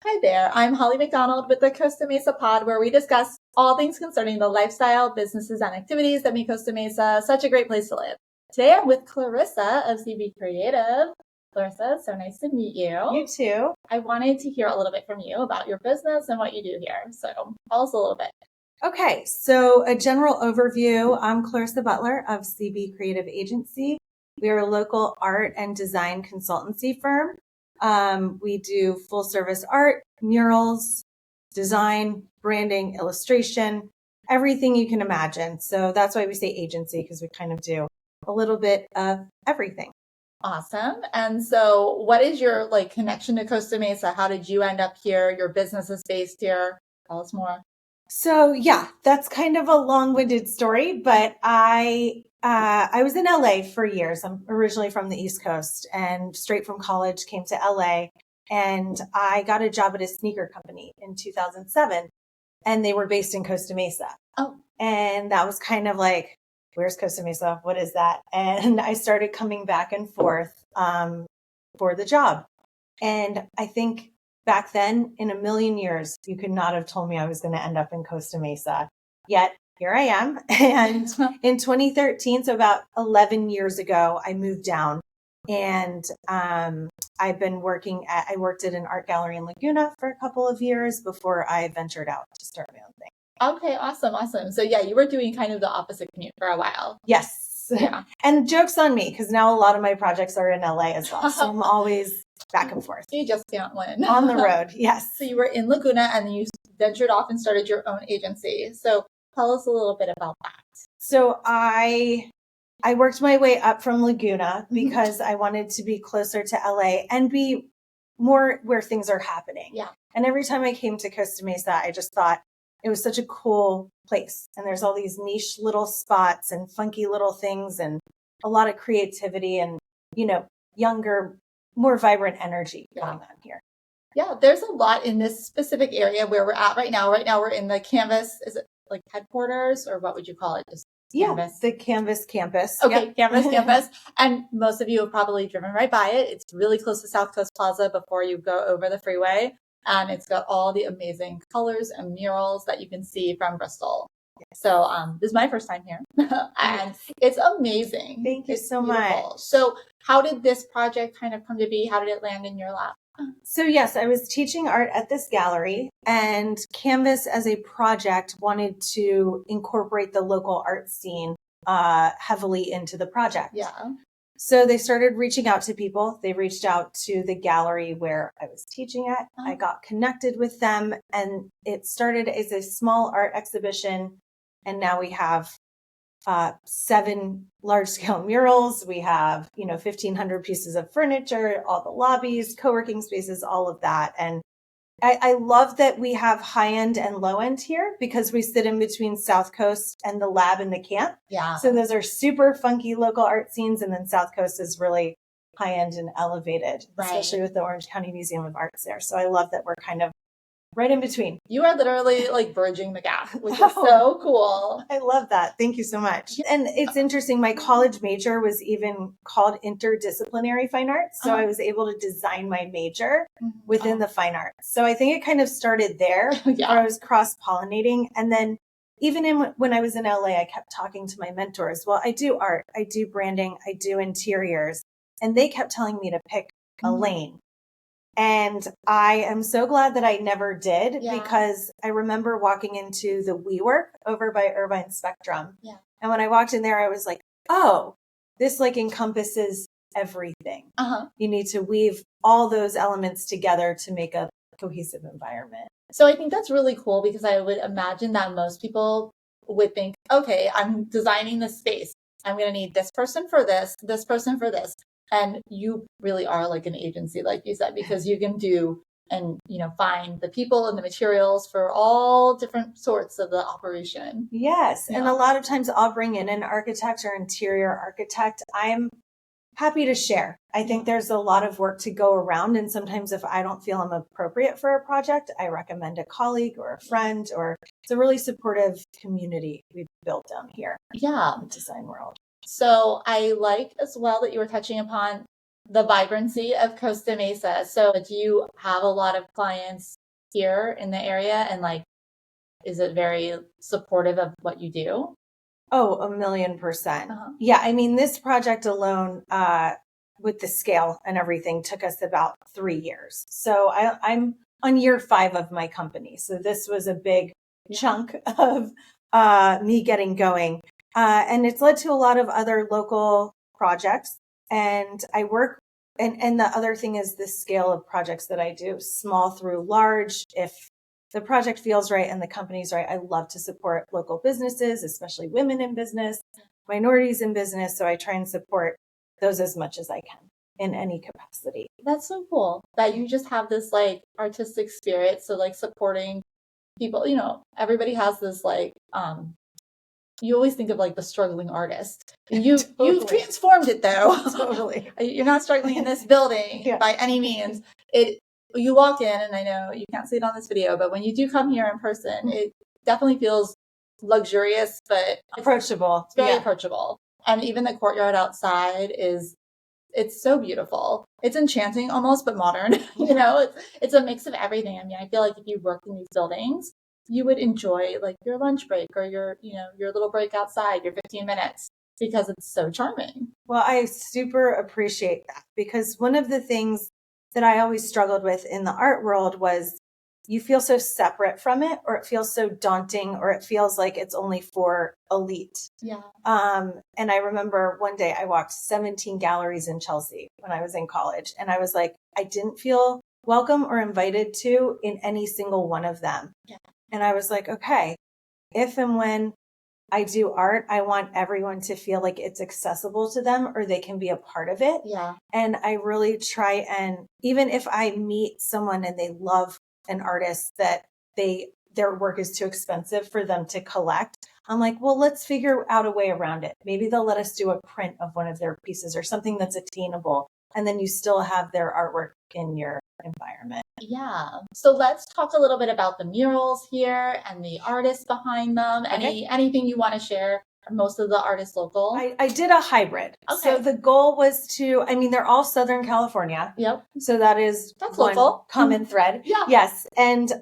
Hi there, I'm Holly McDonald with the Costa Mesa Pod, where we discuss all things concerning the lifestyle, businesses, and activities that make Costa Mesa such a great place to live. Today I'm with Clarissa of CB Creative. Clarissa, so nice to meet you. You too. I wanted to hear a little bit from you about your business and what you do here. So tell us a little bit. Okay, so a general overview. I'm Clarissa Butler of CB Creative Agency. We are a local art and design consultancy firm. We do full service art, murals, design, branding, illustration, everything you can imagine. So that's why we say agency, because we kind of do a little bit of everything. Awesome. And so what is your connection to Costa Mesa? How did you end up here? Your business is based here. Tell us more. So yeah, that's kind of a long-winded story, but I was in LA for years. I'm originally from the East Coast and straight from college came to LA, and I got a job at a sneaker company in 2007, and they were based in Costa Mesa. Oh. And that was kind of like, where's Costa Mesa? What is that? And I started coming back and forth for the job. And I think back then, in a million years, you could not have told me I was going to end up in Costa Mesa. Yet here I am. And in 2013, so about 11 years ago, I moved down. And I worked at an art gallery in Laguna for a couple of years before I ventured out to start my own thing. Okay, awesome. So yeah, you were doing kind of the opposite commute for a while. Yes. Yeah. And joke's on me, because now a lot of my projects are in LA as well. So I'm always back and forth. You just can't win. On the road, yes. So you were in Laguna and then you ventured off and started your own agency. So tell us a little bit about that. So I worked my way up from Laguna because I wanted to be closer to LA and be more where things are happening. Yeah. And every time I came to Costa Mesa, I just thought it was such a cool place. And there's all these niche little spots and funky little things and a lot of creativity and, younger, more vibrant energy going on here. Yeah, there's a lot in this specific area where we're at right now. Right now we're in the Canvas, is it like headquarters or what would you call it? Just Canvas? Yeah, the Canvas campus. Okay, Yep. Canvas. And most of you have probably driven right by it. It's really close to South Coast Plaza before you go over the freeway. And it's got all the amazing colors and murals that you can see from Bristol. So this is my first time here and it's amazing. Thank you so beautiful. much. So how did this project kind of come to be? How did it land in your lap? So yes, I was teaching art at this gallery, and Canvas as a project wanted to incorporate the local art scene heavily into the project. Yeah. So they started reaching out to people. They reached out to the gallery where I was teaching at. I got connected with them, and it started as a small art exhibition. And now we have 7 large-scale murals. We have, 1,500 pieces of furniture, all the lobbies, co-working spaces, all of that. And I love that we have high-end and low-end here because we sit in between South Coast and the lab and the camp. Yeah. So those are super funky local art scenes. And then South Coast is really high-end and elevated, right, especially with the Orange County Museum of Arts there. So I love that we're kind of right in between. You are literally bridging the gap, which is so cool. I love that. Thank you so much. And it's interesting. My college major was even called interdisciplinary fine arts. So I was able to design my major within the fine arts. So I think it kind of started there where I was cross-pollinating. And then even when I was in LA, I kept talking to my mentors. Well, I do art, I do branding, I do interiors. And they kept telling me to pick a lane. And I am so glad that I never did because I remember walking into the WeWork over by Irvine Spectrum. Yeah. And when I walked in there, I was like, oh, this encompasses everything. You need to weave all those elements together to make a cohesive environment. So I think that's really cool because I would imagine that most people would think, okay, I'm designing this space. I'm going to need this person for this person for this. And you really are like an agency, like you said, because you can do and, find the people and the materials for all different sorts of the operation. Yes. Yeah. And a lot of times I'll bring in an architect or interior architect. I'm happy to share. I think there's a lot of work to go around. And sometimes if I don't feel I'm appropriate for a project, I recommend a colleague or a friend, or it's a really supportive community we've built down here. Yeah. In the design world. So I like as well that you were touching upon the vibrancy of Costa Mesa. So do you have a lot of clients here in the area, and like, is it very supportive of what you do? Oh, 1,000,000%. Uh-huh. Yeah. I mean, this project alone, with the scale and everything took us about 3 years. So I'm on year 5 of my company. So this was a big chunk of me getting going. And it's led to a lot of other local projects. And I work, and the other thing is the scale of projects that I do, small through large. If the project feels right and the company's right, I love to support local businesses, especially women in business, minorities in business. So I try and support those as much as I can in any capacity. That's so cool that you just have this like artistic spirit. So like supporting people, everybody has this like you always think of like the struggling artist. You've transformed it though. Totally. You're not struggling in this building by any means. You walk in, and I know you can't see it on this video, but when you do come here in person, it definitely feels luxurious, but approachable. It's very approachable. And even the courtyard outside it's so beautiful. It's enchanting almost, but modern. It's a mix of everything. I mean, I feel like if you worked in these buildings, you would enjoy like your lunch break or your little break outside, your 15 minutes, because it's so charming. Well, I super appreciate that, because one of the things that I always struggled with in the art world was you feel so separate from it, or it feels so daunting, or it feels like it's only for elite. Yeah. And I remember one day I walked 17 galleries in Chelsea when I was in college, and I was like, I didn't feel welcome or invited to in any single one of them. Yeah. And I was like, okay, if and when I do art, I want everyone to feel like it's accessible to them or they can be a part of it. Yeah. And I really try, and even if I meet someone and they love an artist that their work is too expensive for them to collect, I'm like, well, let's figure out a way around it. Maybe they'll let us do a print of one of their pieces or something that's attainable. And then you still have their artwork in your environment. Yeah. So let's talk a little bit about the murals here and the artists behind them. Okay. Anything you want to share? Are most of the artists local? I did a hybrid. Okay. So the goal was they're all Southern California. Yep. So that's one local. common thread. Yeah. Yes. And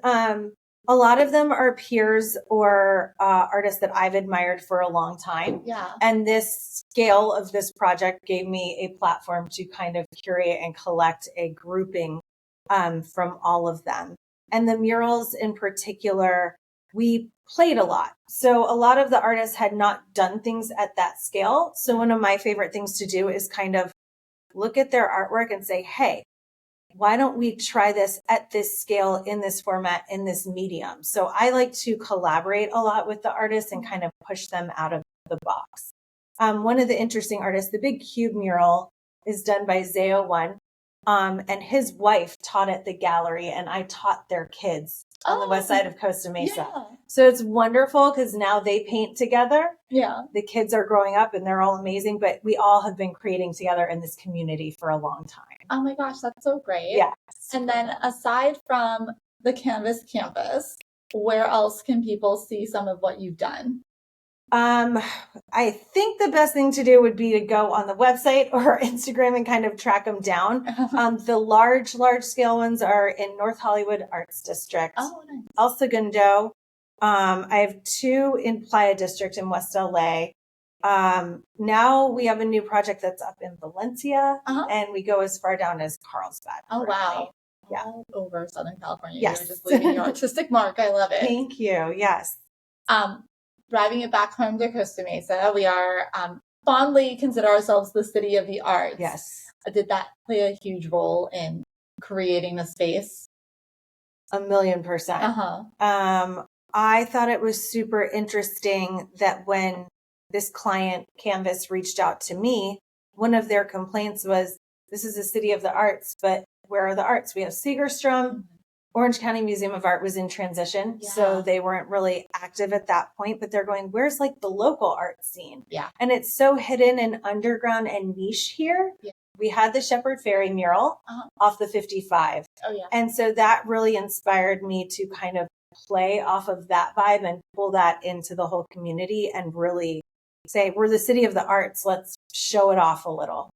a lot of them are peers or artists that I've admired for a long time. Yeah. And this scale of this project gave me a platform to kind of curate and collect a grouping from all of them. And the murals in particular, we played a lot. So a lot of the artists had not done things at that scale. So one of my favorite things to do is kind of look at their artwork and say, hey, why don't we try this at this scale, in this format, in this medium? So I like to collaborate a lot with the artists and kind of push them out of the box. One of the interesting artists, the big cube mural, is done by Zeo1. And his wife taught at the gallery, and I taught their kids on the west side of Costa Mesa. Yeah. So it's wonderful because now they paint together. Yeah. The kids are growing up and they're all amazing, but we all have been creating together in this community for a long time. Oh my gosh, that's so great. Yeah. And then aside from the Canvas campus, where else can people see some of what you've done? I think the best thing to do would be to go on the website or Instagram and kind of track them down. The large scale ones are in North Hollywood Arts District. Oh, nice. El Segundo. I have 2 in Playa District in West LA. Now we have a new project that's up in Valencia, and we go as far down as Carlsbad. Oh, wow. Yeah. All over Southern California. Yes. You're just leaving your artistic mark. I love it. Thank you. Yes. Driving it back home to Costa Mesa, we are fondly consider ourselves the city of the arts. Yes. Did that play a huge role in creating the space? 1,000,000%. I thought it was super interesting that when this client Canvas reached out to me, one of their complaints was, this is a city of the arts, but where are the arts? We have Segerstrom. Orange County Museum of Art was in transition, so they weren't really active at that point, but they're going, where's like the local art scene? Yeah. And it's so hidden and underground and niche here. Yeah. We had the Shepherd Ferry mural off the 55. Oh, yeah. And so that really inspired me to kind of play off of that vibe and pull that into the whole community and really say, we're the city of the arts. Let's show it off a little.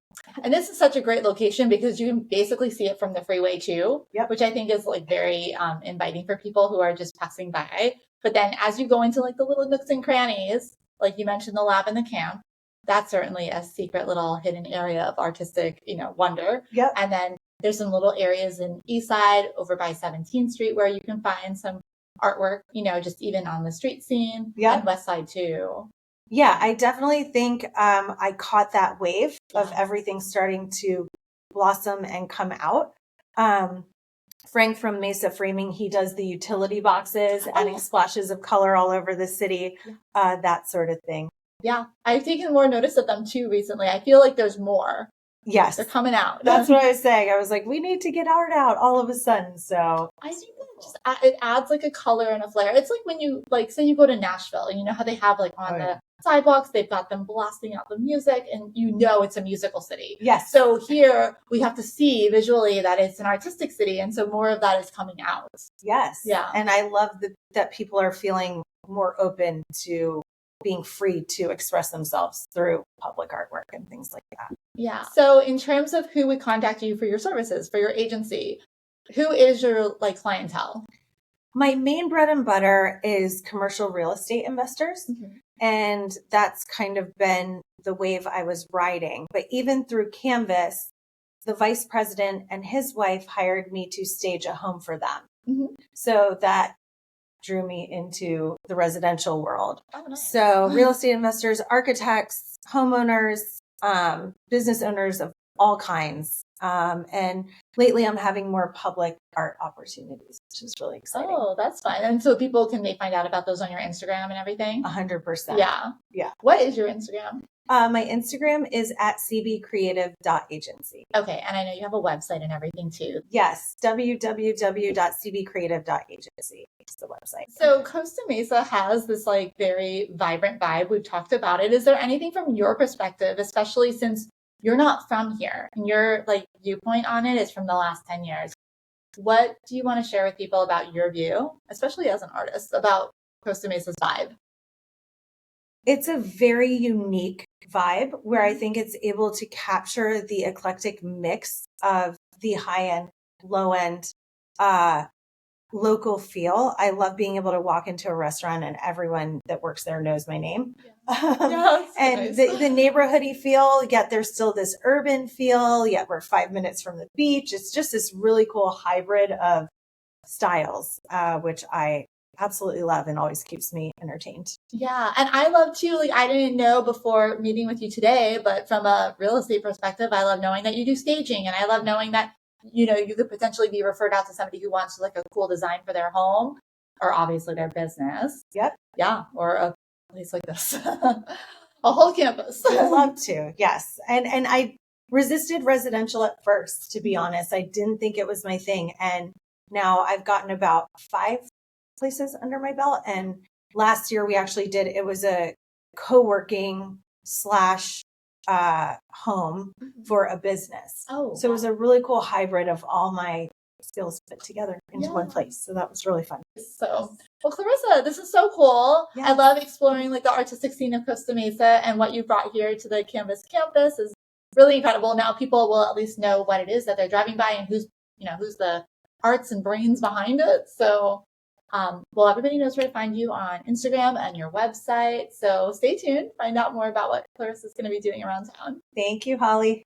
And this is such a great location because you can basically see it from the freeway too, Yep. which I think is like very inviting for people who are just passing by. But then as you go into like the little nooks and crannies, like you mentioned, the lab and the camp, that's certainly a secret little hidden area of artistic, wonder. Yep. And then there's some little areas in East Side over by 17th Street where you can find some artwork, just even on the street scene. Yep. And West Side too. Yeah, I definitely think I caught that wave of everything starting to blossom and come out. Frank from Mesa Framing, he does the utility boxes, adding splashes of color all over the city, that sort of thing. Yeah, I've taken more notice of them too recently. I feel like there's more. Yes. They're coming out. That's what I was saying. I was like, we need to get art out all of a sudden. So I think that it adds like a color and a flair. It's like when you say you go to Nashville, and you know how they have like on the sidewalks, they've got them blasting out the music, and it's a musical city. Yes. So here we have to see visually that it's an artistic city, and so more of that is coming out. Yes. Yeah. And I love that people are feeling more open to being free to express themselves through public artwork and things like that. Yeah. So in terms of who would contact you for your services, for your agency, who is your clientele? My main bread and butter is commercial real estate investors. Mm-hmm. And that's kind of been the wave I was riding. But even through Canvas, the vice president and his wife hired me to stage a home for them. Mm-hmm. So that drew me into the residential world. Oh, nice. So real estate investors, architects, homeowners, business owners of all kinds. And lately I'm having more public art opportunities, which is really exciting. Oh, that's fun. And so they find out about those on your Instagram and everything? 100%. Yeah. Yeah. What is your Instagram? My Instagram is at cbcreative.agency. Okay. And I know you have a website and everything too. Yes. www.cbcreative.agency is the website. So Costa Mesa has this very vibrant vibe. We've talked about it. Is there anything from your perspective, especially since you're not from here and your viewpoint on it is from the last 10 years? What do you want to share with people about your view, especially as an artist, about Costa Mesa's vibe? It's a very unique vibe where I think it's able to capture the eclectic mix of the high end, low end, local feel. I love being able to walk into a restaurant and everyone that works there knows my name. Yeah. And nice. the neighborhoody feel, yet there's still this urban feel, yet we're 5 minutes from the beach. It's just this really cool hybrid of styles, which I absolutely love and always keeps me entertained. Yeah. And I love too, I didn't know before meeting with you today, but from a real estate perspective, I love knowing that you do staging, and I love knowing that, you could potentially be referred out to somebody who wants a cool design for their home or obviously their business. Yep. Yeah. Or a place like this, a whole campus. I'd love to. Yes. And I resisted residential at first, to be honest. I didn't think it was my thing. And now I've gotten about 5 places under my belt. And last year we actually it was a co-working / home for a business. Oh, so it was a really cool hybrid of all my skills fit together into one place. So that was really fun. So, well, Clarissa, this is so cool. Yes. I love exploring the artistic scene of Costa Mesa, and what you brought here to the Canvas campus is really incredible. Now people will at least know what it is that they're driving by and who's the arts and brains behind it. So, everybody knows where to find you on Instagram and your website. So stay tuned, find out more about what Clarissa's going to be doing around town. Thank you, Holly.